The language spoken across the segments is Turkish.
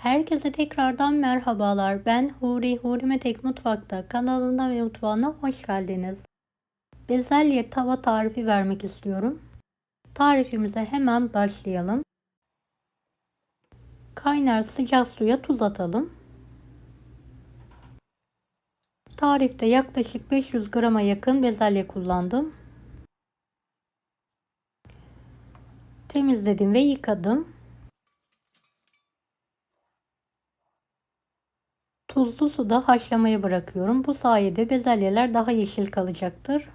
Herkese tekrardan merhabalar. Ben Huri, Hurime Tek Mutfak'ta kanalına ve mutfağına hoş geldiniz. Bezelye tava tarifi vermek istiyorum. Tarifimize hemen başlayalım. Kaynar sıcak suya tuz atalım. Tarifte yaklaşık 500 grama yakın bezelye kullandım. Temizledim ve yıkadım. Tuzlu suda haşlamaya bırakıyorum. Bu sayede bezelyeler daha yeşil kalacaktır.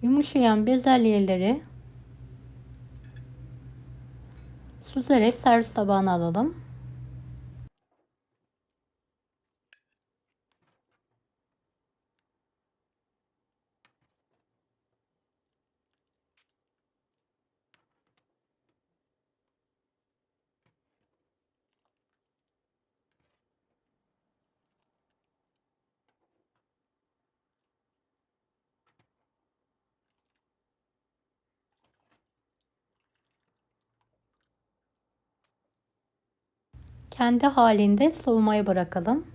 Yumuşayan bezelyeleri süzerek servis tabağına alalım. Kendi halinde soğumaya bırakalım.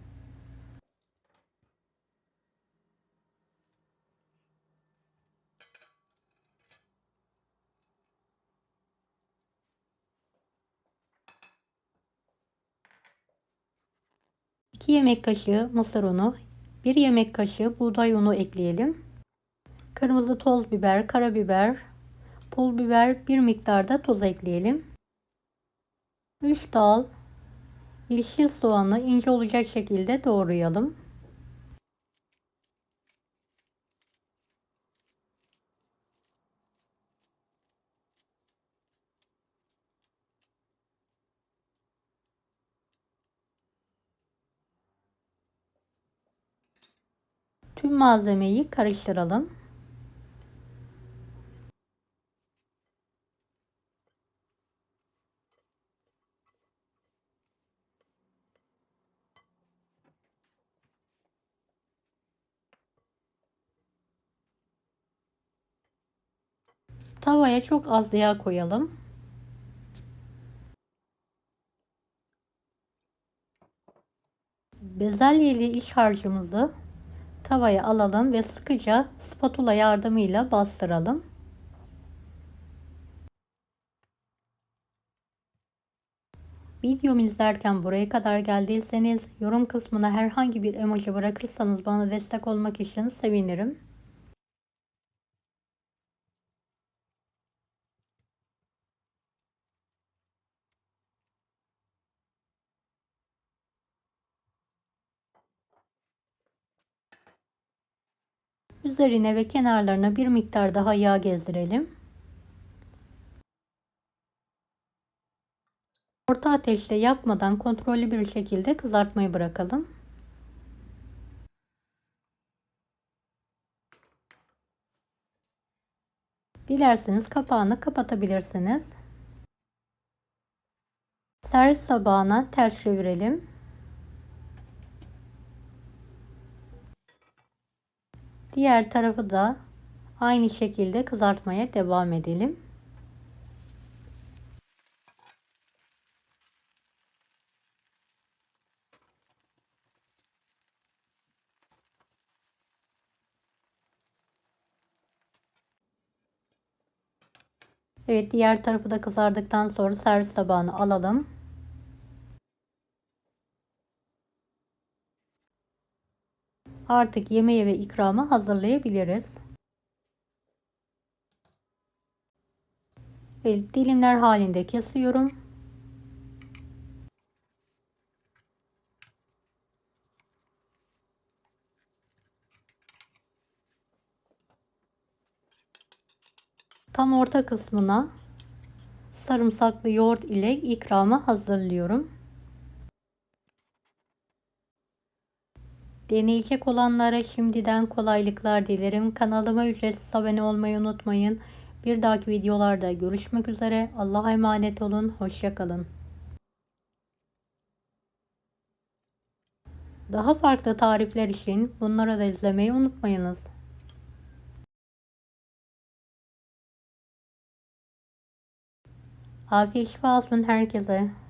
İki yemek kaşığı mısır unu, 1 yemek kaşığı buğday unu ekleyelim. Kırmızı toz biber, karabiber, pul biber, bir miktar da tuz ekleyelim. 3 dal yeşil soğanı ince olacak şekilde doğrayalım. Tüm malzemeyi karıştıralım. Tavaya çok az yağ koyalım. Bezelyeli iç harcımızı tavaya alalım ve sıkıca spatula yardımıyla bastıralım. Videomu izlerken buraya kadar geldiyseniz yorum kısmına herhangi bir emoji bırakırsanız bana destek olmak için sevinirim. Üzerine ve kenarlarına bir miktar daha yağ gezdirelim. Orta ateşte yakmadan kontrollü bir şekilde kızartmayı bırakalım. Dilerseniz kapağını kapatabilirsiniz. Servis tabağına ters çevirelim. Diğer tarafı da aynı şekilde kızartmaya devam edelim. Evet, diğer tarafı da kızardıktan sonra servis tabağına alalım. Artık yemeğe ve ikramı hazırlayabiliriz. Evet, dilimler halinde kesiyorum. Tam orta kısmına sarımsaklı yoğurt ile ikramı hazırlıyorum. Deneyecek olanlara şimdiden kolaylıklar dilerim. Kanalıma ücretsiz abone olmayı unutmayın. Bir dahaki videolarda görüşmek üzere. Allah'a emanet olun. Hoşça kalın. Daha farklı tarifler için bunları da izlemeyi unutmayınız. Afiyet şifa olsun herkese.